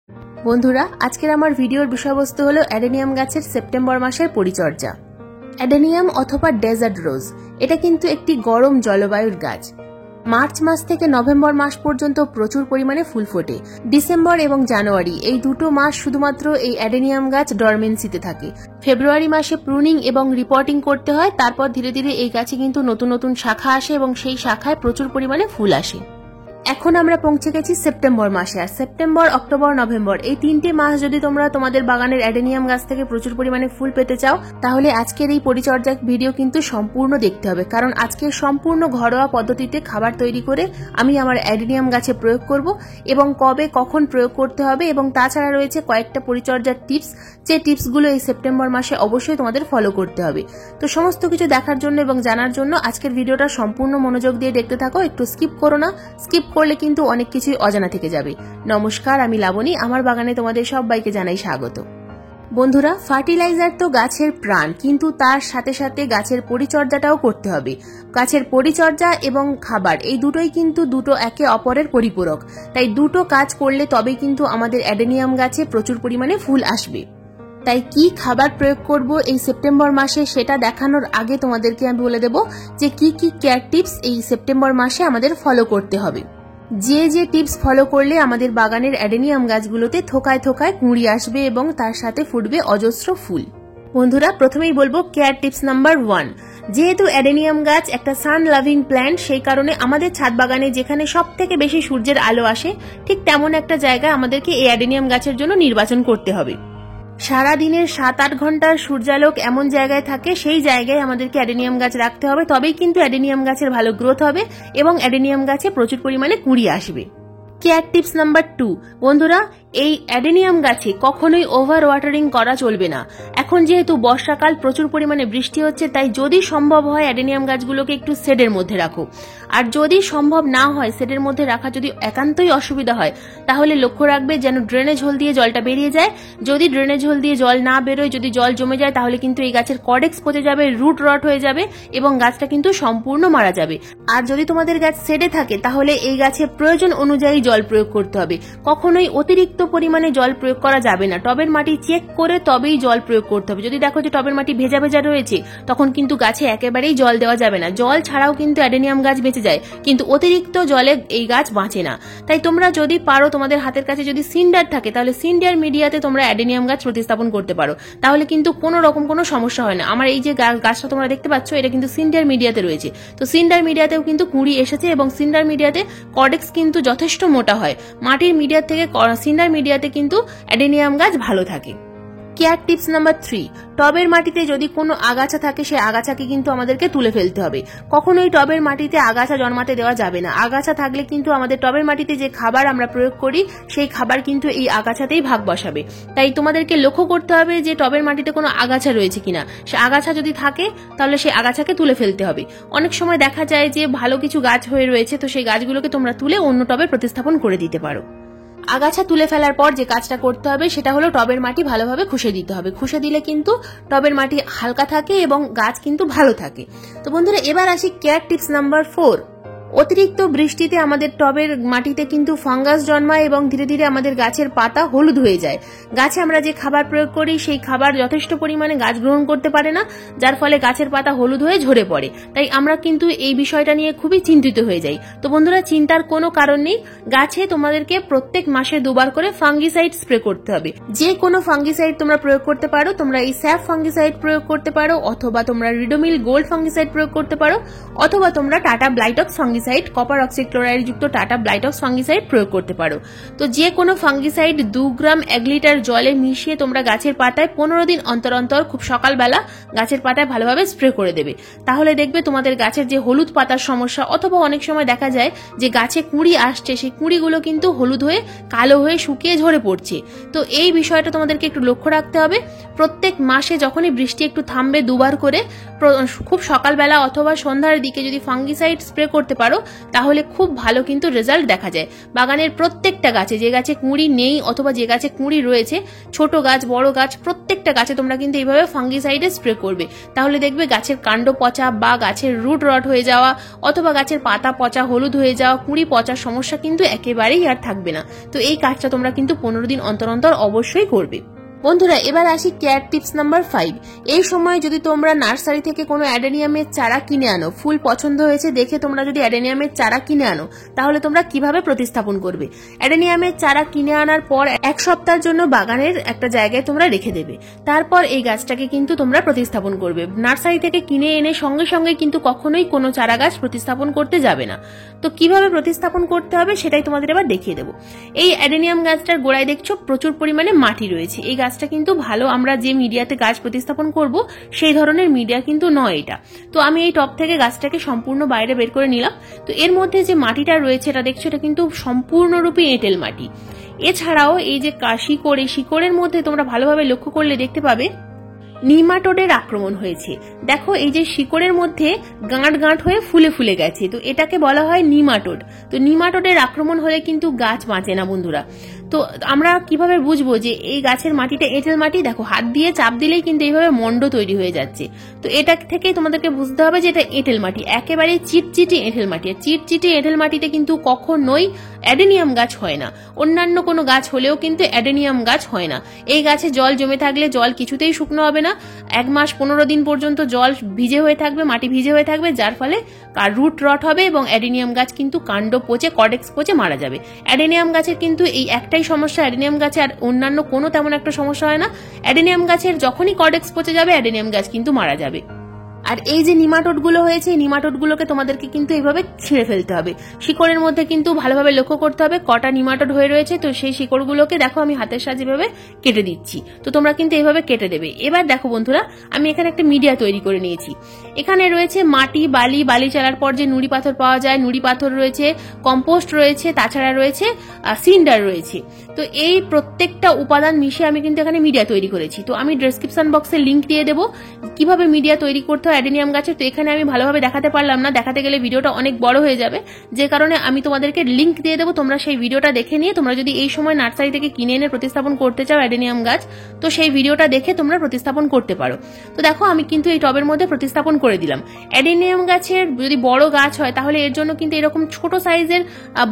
বন্ধুরা, আজকের আমার ভিডিওর বিষয়বস্তু হলো অ্যাডেনিয়াম গাছের সেপ্টেম্বর মাসের পরিচর্যা। অ্যাডেনিয়াম অথবা ডেজার্ট রোজ এটা কিন্তু একটি গরম জলবায়ুর গাছ। মার্চ মাস থেকে নভেম্বর মাস পর্যন্ত প্রচুর পরিমাণে ফুল ফোটে। ডিসেম্বর এবং জানুয়ারি এই দুটো মাস শুধুমাত্র এই অ্যাডেনিয়াম গাছ ডরমেন্সিতে থাকে। ফেব্রুয়ারি মাসে প্রুনিং এবং রিপোর্টিং করতে হয়, তারপর ধীরে ধীরে এই গাছে কিন্তু নতুন নতুন শাখা আসে এবং সেই শাখায় প্রচুর পরিমাণে ফুল আসে। এখন আমরা পৌঁছে গেছি সেপ্টেম্বর মাসে। আর সেপ্টেম্বর, অক্টোবর, নভেম্বর এই তিনটে মাস যদি তোমরা তোমাদের বাগানের অ্যাডেনিয়াম গাছ থেকে প্রচুর পরিমাণে ফুল পেতে চাও, তাহলে আজকের এই পরিচর্যা ভিডিও কিন্তু সম্পূর্ণ দেখতে হবে, কারণ আজকে সম্পূর্ণ ঘরোয়া পদ্ধতিতে খাবার তৈরি করে আমি আমার অ্যাডেনিয়াম গাছে প্রয়োগ করব এবং কবে কখন প্রয়োগ করতে হবে, এবং তাছাড়া রয়েছে কয়েকটা পরিচর্যার টিপস, যে টিপসগুলো এই সেপ্টেম্বর মাসে অবশ্যই তোমাদের ফলো করতে হবে। তো সমস্ত কিছু দেখার জন্য এবং জানার জন্য আজকের ভিডিওটা সম্পূর্ণ মনোযোগ দিয়ে দেখতে থাকো, একটু স্কিপ করো না। স্কিপ করলে কিন্তু অনেক কিছুই অজানা থেকে যাবে। নমস্কার, আমি লাবণী, আমার বাগানে তোমাদের সবাইকে জানাই স্বাগত। বন্ধুরা, ফার্টিলাইজার তো গাছের প্রাণ, কিন্তু তার সাথে সাথে গাছের পরিচর্যাটাও করতে হবে। গাছের পরিচর্যা এবং খাবার এই দুটোই কিন্তু দুটো একে অপরের পরিপূরক। তাই দুটো কাজ করলে তবেই কিন্তু আমাদের অ্যাডেনিয়াম গাছে প্রচুর পরিমাণে ফুল আসবে। তাই কি খাবার প্রয়োগ করব এই সেপ্টেম্বর মাসে সেটা দেখানোর আগে তোমাদেরকে আমি বলে দেব যে কি কি কেয়ার টিপস এই সেপ্টেম্বর মাসে আমাদের ফলো করতে হবে। যে যে টিপস ফলো করলে আমাদের বাগানের অ্যাডেনিয়াম গাছগুলোতে থোকায় থোকায় কুঁড়ি আসবে এবং তার সাথে ফুটবে অজস্র ফুল। বন্ধুরা, প্রথমেই বলবো কেয়ার টিপস নাম্বার 1। যেহেতু অ্যাডেনিয়াম গাছ একটা সান লাভিং প্ল্যান্ট, সেই কারণে আমাদের ছাদ বাগানে যেখানে সব থেকে বেশি সূর্যের আলো আসে, ঠিক তেমন একটা জায়গা আমাদেরকে এই অ্যাডেনিয়াম গাছের জন্য নির্বাচন করতে হবে। সারাদিনের 7-8 ঘন্টার সূর্যালোক এমন জায়গায় থাকে, সেই জায়গায় আমাদেরকে অ্যাডেনিয়াম গাছ রাখতে হবে, তবেই কিন্তু অ্যাডেনিয়াম গাছের ভালো গ্রোথ হবে এবং অ্যাডেনিয়াম গাছে প্রচুর পরিমাণে কুঁড়ি আসবে। Care tips number 2। বন্ধুরা, এই অ্যাডেনিয়াম গাছে কখনোই ওভার ওয়াটারিং করা চলবে না। এখন যেহেতু বর্ষাকাল, প্রচুর পরিমাণে বৃষ্টি হচ্ছে, তাই যদি সম্ভব হয় অ্যাডেনিয়াম গাছগুলোকে একটু শেডের মধ্যে রাখো। আর যদি সম্ভব না হয়, শেডের মধ্যে রাখা যদি একান্তই অসুবিধা হয়, তাহলে লক্ষ্য রাখবে যেন ড্রেনেজ হোল দিয়ে জলটা বেরিয়ে যায়। যদি ড্রেনেজ হোল দিয়ে জল না বেরোয়, যদি জল জমে যায়, তাহলে কিন্তু এই গাছের কডেক্স পচে যাবে, রুট রট হয়ে যাবে এবং গাছটা কিন্তু সম্পূর্ণ মারা যাবে। আর যদি তোমাদের গাছ শেডে থাকে, তাহলে এই গাছে প্রয়োজন অনুযায়ী জল প্রয়োগ করতে হবে। কখনোই অতিরিক্ত পরিমাণে জল প্রয়োগ করা যাবে না। টবের মাটি চেক করে তবেই জল প্রয়োগ করতে হবে। যদি দেখো যে টবের মাটি ভেজা ভেজা রয়েছে, তখন কিন্তু গাছে একেবারেই জল দেওয়া যাবে না। জল ছাড়াও কিন্তু অ্যাডেনিয়াম গাছ বেঁচে যায়, কিন্তু অতিরিক্ত জলে এই গাছ বাঁচে না। তাই তোমরা যদি পারো, তোমাদের হাতের কাছে যদি সিন্ডার থাকে, তাহলে সিন্ডার মিডিয়াতে তোমরা অ্যাডেনিয়াম গাছ প্রতিস্থাপন করতে পারো। তাহলে কিন্তু কোনো রকম কোনো সমস্যা হয় না। আমার এই যে গাছটা তোমরা দেখতে পাচ্ছ, এটা কিন্তু সিন্ডার মিডিয়াতে রয়েছে। তো সিন্ডার মিডিয়াতেও কিন্তু কুঁড়ি এসেছে এবং সিন্ডার মিডিয়াতে কডেক্স কিন্তু যথেষ্ট মোটা হয়। মাটির মিডিয়া থেকে সিন্ডার মিডিয়াতে কিন্তু অ্যাডেনিয়াম গাছ ভালো থাকে। Care tips number 3। টবের মাটিতে যদি কোনো আগাছা থাকে, সেই আগাছাকে কিন্তু আমাদেরকে তুলে ফেলতে হবে। কখনোই টবের মাটিতে আগাছা জন্মাতে দেওয়া যাবে না। আগাছা থাকলে কিন্তু আমাদের টবের মাটিতে যে খাবার আমরা প্রয়োগ করি, সেই খাবার কিন্তু এই আগাছাতেই ভাগ বসাবে। তাই তোমাদেরকে লক্ষ্য করতে হবে যে টবের মাটিতে কোনো আগাছা রয়েছে কিনা। সে আগাছা যদি থাকে, তাহলে সেই আগাছাকে তুলে ফেলতে হবে। অনেক সময় দেখা যায় যে ভালো কিছু গাছ হয়ে রয়েছে, তো সেই গাছগুলোকে তোমরা তুলে অন্য টবে প্রতিস্থাপন করে দিতে পারো। আগাছা তুলে ফেলার পর যে কাজটা করতে হবে, সেটা হলো টবের মাটি ভালোভাবে খুশে দিতে হবে। খুশে দিলে কিন্তু টবের মাটি হালকা থাকে এবং গাছ কিন্তু ভালো থাকে। তো বন্ধুরা, এবার আসি কেয়ার টিপস নাম্বার 4। অতিরিক্ত বৃষ্টিতে আমাদের টবের মাটিতে কিন্তু ফাঙ্গাস জন্মায় এবং ধীরে ধীরে আমাদের গাছের পাতা হলুদ হয়ে যায়। গাছে আমরা যে খাবার প্রয়োগ করি, সেই খাবার যথেষ্ট পরিমাণে গাছ গ্রহণ করতে পারে না, যার ফলে গাছের পাতা হলুদ হয়ে ঝরে পড়ে। তাই আমরা কিন্তু এই বিষয়টা নিয়ে খুবই চিন্তিত হয়ে যাই। তো বন্ধুরা, চিন্তার কোনো কারণ নেই। গাছে তোমাদেরকে প্রত্যেক মাসে 2 বার করে ফাঙ্গিসাইড স্প্রে করতে হবে। যে কোনো ফাঙ্গিসাইড তোমরা প্রয়োগ করতে পারো। তোমরা এই স্যাপ ফাঙ্গিসাইড প্রয়োগ করতে পারো, অথবা তোমরা রিডোমিল গোল্ড ফাঙ্গিসাইড প্রয়োগ করতে পারো, অথবা তোমরা tata Blitox fungicide, copper oxychloride যুক্ত টাটা ব্লাইটক্স ফাঙ্গিসাইড প্রয়োগ করতে পারো। তো যে কোনো ফাঙ্গিসাইড 2 গ্রাম 1 লিটার জলে মিশিয়ে তোমরা গাছের পাতায় 15 দিন অন্তর অন্তর খুব সকালবেলা গাছের পাতায় ভালোভাবে স্প্রে করে দেবে। তাহলে দেখবে তোমাদের গাছের যে হলুদ পাতার সমস্যা, অথবা অনেক সময় দেখা যায় যে গাছে কুঁড়ি আসছে, সেই কুঁড়িগুলো কিন্তু হলুদ হয়ে কালো হয়ে শুকিয়ে ঝরে পড়ছে। তো এই বিষয়টা তোমাদেরকে একটু লক্ষ্য রাখতে হবে। প্রত্যেক মাসে যখনই বৃষ্টি একটু থামবে, 2 বার করে খুব সকালবেলা অথবা সন্ধ্যার দিকে যদি ফাঙ্গিসাইড স্প্রে করতে পারো, তাহলে খুব ভালো কিন্তু রেজাল্ট দেখা যায়। বাগানের প্রত্যেকটা গাছে, যে গাছে কুঁড়ি নেই অথবা যে গাছে কুঁড়ি রয়েছে, ছোট গাছ বড় গাছ প্রত্যেকটা গাছে তোমরা কিন্তু এইভাবে ফাঙ্গিসাইডে স্প্রে করবে। তাহলে দেখবে গাছের কাণ্ড পচা বা গাছের রুট রট হয়ে যাওয়া অথবা গাছের পাতা পচা হলুদ হয়ে যাওয়া, কুঁড়ি পচার সমস্যা কিন্তু একেবারেই আর থাকবে না। তো এই কাজটা তোমরা কিন্তু 15 দিন অন্তর অন্তর অবশ্যই করবে। বন্ধুরা, এবার আসি কেয়ার টিপস নাম্বার 5। এই সময় যদি তোমরা নার্সারি থেকে কোনো অ্যাডেনিয়ামের চারা কিনে আনো, ফুল পছন্দ হয়েছে দেখে তোমরা যদি অ্যাডেনিয়ামের চারা কিনে আনো, তাহলে তোমরা কিভাবে প্রতিস্থাপন করবে? অ্যাডেনিয়ামের চারা কিনে আনার পর 1 সপ্তাহের জন্য বাগানের একটা জায়গায় তোমরা রেখে দেবে। তারপর এই গাছটাকে কিন্তু তোমরা প্রতিস্থাপন করবে। নার্সারি থেকে কিনে এনে সঙ্গে সঙ্গে কিন্তু কখনোই কোনো চারা গাছ প্রতিস্থাপন করতে যাবে না। তো কিভাবে প্রতিস্থাপন করতে হবে সেটাই তোমাদের এবার দেখিয়ে দেবো। এই অ্যাডেনিয়াম গাছটার গোড়ায় দেখছো প্রচুর পরিমাণে মাটি রয়েছে। এই গাছটা কিন্তু ভালো, আমরা যে মিডিয়াতে গাছ প্রতিস্থাপন করব সেই ধরনের মিডিয়া কিন্তু নয় এটা। তো আমি এই টব থেকে গাছটাকে সম্পূর্ণ বাইরে বের করে নিলাম। তো এর মধ্যে যে মাটিটা রয়েছে এটা দেখছো, এটা কিন্তু সম্পূর্ণরূপে এঁটেল মাটি। এছাড়াও এই যে শিকড়ের মধ্যে তোমরা ভালোভাবে লক্ষ্য করলে দেখতে পাবে নিমাটোডের আক্রমণ হয়েছে। দেখো এই যে শিকড়ের মধ্যে গাঁট গাঁট হয়ে ফুলে ফুলে গেছে, তো এটাকে বলা হয় নিমাটোড। তো নিমাটোডের আক্রমণ হলে কিন্তু গাছ বাঁচে না বন্ধুরা। তো আমরা কিভাবে বুঝবো যে এই গাছের মাটিটা এঁটেল মাটি? দেখো হাত দিয়ে চাপ দিলেই কিন্তু এইভাবে মন্ড তৈরি হয়ে যাচ্ছে। তো এটা থেকেই তোমাদেরকে বুঝতে হবে যে এটা এঁটেল মাটি, একেবারে চিটচিটে এঁটেল মাটি। আর চিটচিটে এঁটেল মাটিতে কিন্তু কখনোই অ্যাডেনিয়াম গাছ হয় না। অন্যান্য কোনো গাছ হলেও কিন্তু অ্যাডেনিয়াম গাছ হয় না। এই গাছে জল জমে থাকলে জল কিছুতেই শুকনো হবে না। 1 মাস 15 দিন পর্যন্ত জল ভিজে হয়ে থাকবে, মাটি ভিজে হয়ে থাকবে, যার ফলে রুট রট হবে এবং অ্যাডেনিয়াম গাছ কিন্তু কাণ্ড পচে কর্ডেক্স পচে মারা যাবে। অ্যাডেনিয়াম গাছের কিন্তু এই একটাই সমস্যা, অ্যাডেনিয়াম গাছে আর অন্যান্য কোনো তেমন একটা সমস্যা হয় না। অ্যাডেনিয়াম গাছের যখনই কর্ডেক্স পচে যাবে অ্যাডেনিয়াম গাছ কিন্তু মারা যাবে। আর এই যে নিমাটোড গুলো হয়েছে, এই নিমাটোড গুলোকে তোমাদেরকে কিন্তু এইভাবে ছিঁড়ে ফেলতে হবে। শিকড়ের মধ্যে কিন্তু ভালোভাবে লক্ষ্য করতে হবে কটা নিমাটোড হয়ে রয়েছে। তো সেই শিকড়গুলোকে দেখো আমি হাতের সাহায্যে এভাবে কেটে দিচ্ছি। তো তোমরা কিন্তু এইভাবে কেটে দেবে। এবার দেখো বন্ধুরা, আমি এখানে একটা মিডিয়া তৈরি করে নিয়েছি। এখানে রয়েছে মাটি, বালি চালার পর যে নুড়ি পাথর পাওয়া যায়, নুড়ি পাথর রয়েছে, কম্পোস্ট রয়েছে, তাছাড়া রয়েছে সিন্ডার রয়েছে। তো এই প্রত্যেকটা উপাদান মিশিয়ে আমি কিন্তু এখানে মিডিয়া তৈরি করেছি। তো আমি ডেসক্রিপশন বক্সে লিঙ্ক দিয়ে দেবো কিভাবে মিডিয়া তৈরি করতে হয় অ্যাডেনিয়াম গাছের। তো এখানে আমি ভালোভাবে দেখাতে পারলাম না, দেখাতে গেলে ভিডিওটা অনেক বড় হয়ে যাবে, যে কারণে আমি তোমাদেরকে লিঙ্ক দিয়ে দেবো। তোমরা সেই ভিডিওটা দেখে নিয়ে তোমরা যদি এই সময় নার্সারি থেকে কিনে এনে প্রতিস্থাপন করতে চাও অ্যাডেনিয়াম গাছ, তো সেই ভিডিওটা দেখে তোমরা প্রতিস্থাপন করতে পারো। তো দেখো আমি কিন্তু এই টবের মধ্যে প্রতিস্থাপন করে দিলাম। অ্যাডেনিয়াম গাছের যদি বড় গাছ হয় তাহলে এর জন্য কিন্তু এরকম ছোট সাইজের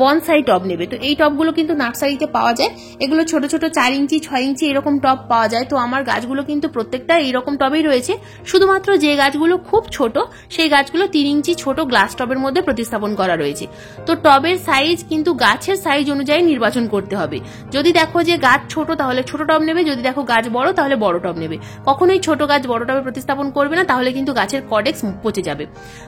বনসাই টব নেবে। তো এই টবগুলো কিন্তু নার্সারিতে পাওয়া যায়। এগুলো ছোট ছোট 4 ইঞ্চি 6 ইঞ্চি এরকম টব পাওয়া যায়। তো আমার গাছগুলো কিন্তু প্রত্যেকটা এইরকম টবেই রয়েছে। শুধুমাত্র যে গাছগুলো খুব ছোট সেই গাছগুলো 3 ইঞ্চি ছোট গ্লাস টবের মধ্যে প্রতিস্থাপন করা রয়েছে। তো টবের সাইজ কিন্তু গাছের সাইজ অনুযায়ী নির্বাচন করতে হবে। যদি দেখো যে গাছ ছোট তাহলে ছোট টব নেবে, যদি দেখো গাছ বড় তাহলে বড় টব নেবে। কখনোই ছোট গাছ বড় টবে প্রতিস্থাপন করবে না, তাহলে কিন্তু গাছের কর্ডেক্স পচে যাবে।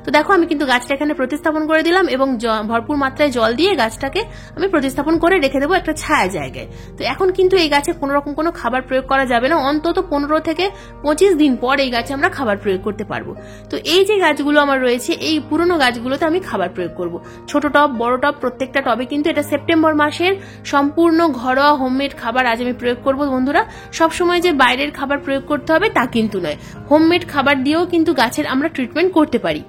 তো দেখো আমি কিন্তু গাছটা এখানে প্রতিস্থাপন করে দিলাম এবং ভরপুর মাত্রায় জল দিয়ে গাছটাকে আমি প্রতিস্থাপন করে রেখে দেবো একটা ছায়া জায়গায়। তো এখন কিন্তু এই গাছে কোনো রকম কোনো খাবার প্রয়োগ করা যাবে না। অন্তত 15 থেকে 25 দিন পর এই গাছে আমরা খাবার প্রয়োগ করতে পারবো। তো এই যে গাছগুলো আমার রয়েছে, এই পুরনো গাছগুলোতে আমি খাবার প্রয়োগ করব। ছোট টব বড় টব প্রত্যেকটা টবে কিন্তু এটা সেপ্টেম্বর মাসের সম্পূর্ণ ঘরোয়া হোমমেড খাবার আজ আমি প্রয়োগ করব বন্ধুরা। সবসময় যে বাইরের খাবার প্রয়োগ করতে হবে তা কিন্তু নয়, হোমমেড খাবার দিয়েও কিন্তু গাছের আমরা ট্রিটমেন্ট করতে পারি।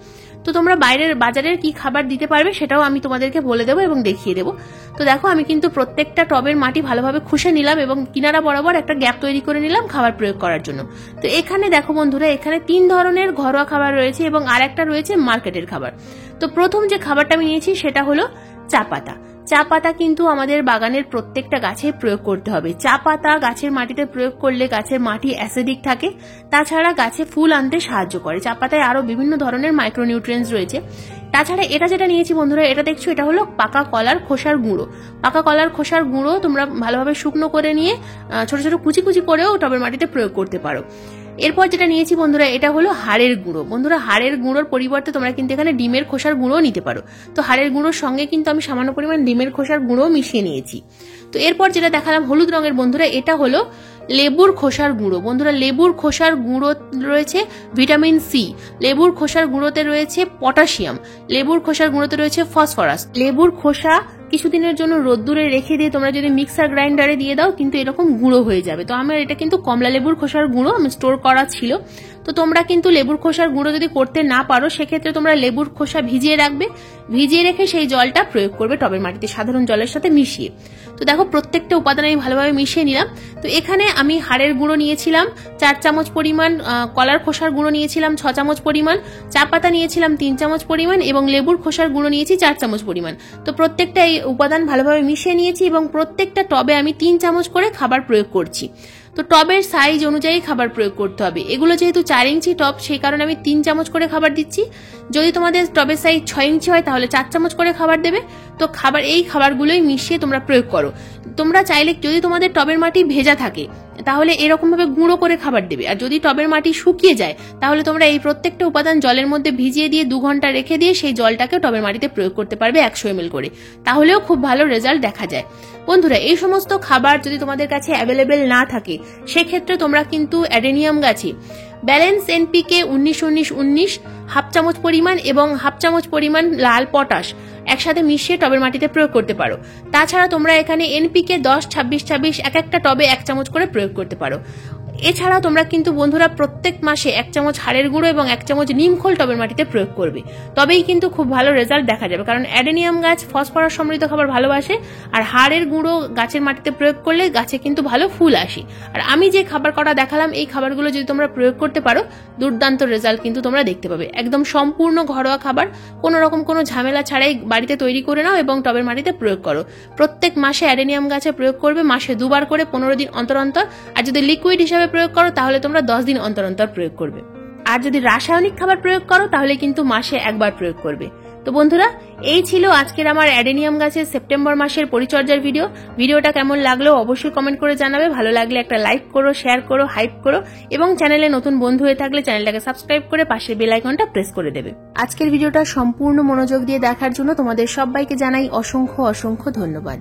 তো তোমরা বাইরের বাজারের কি খাবার দিতে পারবে সেটাও আমি তোমাদেরকে বলে দেবো এবং দেখিয়ে দেবো। তো দেখো আমি কিন্তু প্রত্যেকটা টবের মাটি ভালোভাবে খুশে নিলাম এবং কিনারা বরাবর একটা গ্যাপ তৈরি করে নিলাম খাবার প্রয়োগ করার জন্য। তো এখানে দেখো বন্ধুরা, এখানে 3 ধরনের ঘরোয়া খাবার রয়েছে এবং আরেকটা রয়েছে মার্কেটের খাবার। তো প্রথম যে খাবারটা আমি নিয়েছি সেটা হলো চা পাতা। চা পাতা কিন্তু আমাদের বাগানের প্রত্যেকটা গাছে প্রয়োগ করতে হবে। চা পাতা গাছের মাটিতে প্রয়োগ করলে গাছের মাটি অ্যাসিডিক থাকে, তাছাড়া গাছে ফুল আনতে সাহায্য করে। চা পাতায় আরো বিভিন্ন ধরনের মাইক্রোনিউট্রিয়েন্টস রয়েছে। তাছাড়া এটা যেটা নিয়েছি বন্ধুরা, এটা দেখছো এটা হলো পাকা কলার খোসার গুঁড়ো। পাকা কলার খোসার গুঁড়ো তোমরা ভালোভাবে শুকনো করে নিয়ে ছোট ছোট কুচি কুচি করেও টবের মাটিতে প্রয়োগ করতে পারো। এরপর যেটা নিয়েছি বন্ধুরা, এটা হলো হাড়ের গুঁড়ো। বন্ধুরা হাড়ের গুঁড়োর পরিবর্তে তোমরা কিন্তু এখানে ডিমের খোসার গুঁড়োও নিতে পারো। তো হাড়ের গুঁড়োর সঙ্গে কিন্তু আমি সামান্য পরিমাণ ডিমের খোসার গুঁড়োও মিশিয়ে নিয়েছি। তো এরপর যেটা দেখালাম হলুদ রঙের বন্ধুরা, এটা হলো লেবুর খোসার গুঁড়ো। বন্ধুরা লেবুর খোসার গুঁড়ো রয়েছে ভিটামিন সি, লেবুর খোসার গুঁড়োতে রয়েছে পটাশিয়াম, লেবুর খোসার গুঁড়োতে রয়েছে ফসফরাস। লেবুর খোসা কিছুদিনের জন্য রোদ্দুরে রেখে দিয়ে তোমরা যদি মিক্সার গ্রাইন্ডারে দিয়ে দাও কিন্তু এরকম গুঁড়ো হয়ে যাবে। তো আমার এটা কিন্তু কমলা লেবুর খোসার গুঁড়ো আমি স্টোর করা ছিল। তো তোমরা কিন্তু লেবুর খোসার গুঁড়ো যদি করতে না পারো সেক্ষেত্রে তোমরা লেবুর খোসা ভিজিয়ে রাখবে, ভিজিয়ে রেখে সেই জলটা প্রয়োগ করবে টবের মাটিতে সাধারণ জলের সাথে মিশিয়ে। তো দেখো প্রত্যেকটা উপাদান আমি ভালোভাবে মিশিয়ে নিলাম। তো এখানে আমি হাড়ের গুঁড়ো নিয়েছিলাম 4 চামচ পরিমাণ, কলার খোসার গুঁড়ো নিয়েছিলাম 6 চামচ পরিমাণ, চা পাতা নিয়েছিলাম 3 চামচ পরিমাণ এবং লেবুর খোসার গুঁড়ো নিয়েছি 4 চামচ পরিমাণ। তো প্রত্যেকটা এই উপাদান ভালোভাবে মিশিয়ে নিয়েছি এবং প্রত্যেকটা টবে আমি 3 চামচ করে খাবার প্রয়োগ করছি। তো টবের সাইজ অনুযায়ী খাবার প্রয়োগ করতে হবে। এগুলো যেহেতু 4 ইঞ্চি টব সেই কারণে আমি 3 চামচ করে খাবার দিচ্ছি। যদি তোমাদের টবের সাইজ 6 ইঞ্চি হয় তাহলে 4 চামচ করে খাবার দেবে। তো এই খাবারগুলোই মিশিয়ে তোমরা প্রয়োগ করো। তোমরা চাইলে যদি তোমাদের টবের মাটি ভেজা থাকে তাহলে এরকম ভাবে গুঁড়ো করে খাবার দেবে, আর যদি টবের মাটি শুকিয়ে যায় তাহলে তোমরা এই প্রত্যেকটা উপাদান জলের মধ্যে ভিজিয়ে দিয়ে 2 ঘন্টা রেখে দিয়ে সেই জলটাকে টবের মাটিতে প্রয়োগ করতে পারবে 100 ml করে, তাহলেও খুব ভালো রেজাল্ট দেখা যায়। বন্ধুরা, এই সমস্ত খাবার যদি তোমাদের কাছে অ্যাভেলেবেল না থাকে সেক্ষেত্রে তোমরা কিন্তু অ্যাডেনিয়াম গাছে ব্যালেন্স NPK 19-19-19 হাফ চামচ পরিমাণ এবং হাফ চামচ পরিমাণ লাল পটাশ একসাথে মিশিয়ে টবের মাটিতে প্রয়োগ করতে পারো। তাছাড়া তোমরা এখানে NPK 10-26-26 এক একটা টবে 1 চামচ করে প্রয়োগ করতে পারো। এছাড়া তোমরা কিন্তু বন্ধুরা প্রত্যেক মাসে 1 চামচ হাড়ের গুঁড়ো এবং 1 চামচ নিমখোল টবের মাটিতে প্রয়োগ করবে, তবেই কিন্তু খুব ভালো রেজাল্ট দেখা যাবে। কারণ অ্যাডেনিয়াম গাছ ফসফরাস সমৃদ্ধ খাবার ভালোবাসে, আর হাড়ের গুঁড়ো গাছের মাটিতে প্রয়োগ করলে গাছে কিন্তু ভালো ফুল আসে। আর আমি যে খাবার করা দেখালাম এই খাবারগুলো যদি তোমরা প্রয়োগ করতে পারো দুর্দান্ত রেজাল্ট কিন্তু তোমরা দেখতে পাবে। একদম সম্পূর্ণ ঘরোয়া খাবার, কোনো রকম কোনো ঝামেলা ছাড়াই বাড়িতে তৈরি করে নাও এবং টবের মাটিতে প্রয়োগ করো। প্রত্যেক মাসে অ্যাডেনিয়াম গাছে প্রয়োগ করবে, মাসে 2 বার করে 15 দিন অন্তর অন্তর। আর যদি লিকুইড হিসাবে প্রয়োগ করো তাহলে তোমরা 10 দিন অন্তর অন্তর প্রয়োগ করবে। আর যদি রাসায়নিক খাবার প্রয়োগ করো তাহলে কিন্তু মাসে 1 বার প্রয়োগ করবে। তো বন্ধুরা, এই ছিল আজকের আমার অ্যাডেনিয়াম গাছের সেপ্টেম্বর মাসের পরিচর্যার ভিডিওটা কেমন লাগলো অবশ্যই কমেন্ট করে জানাবে। ভালো লাগলে একটা লাইক করো, শেয়ার করো, হাইপ করো এবং চ্যানেলে নতুন বন্ধু হয়ে থাকলে চ্যানেলটাকে সাবস্ক্রাইব করে পাশের বেল আইকনটা প্রেস করে দেবে। আজকের ভিডিওটা সম্পূর্ণ মনোযোগ দিয়ে দেখার জন্য তোমাদের সবাইকে জানাই অসংখ্য অসংখ্য ধন্যবাদ।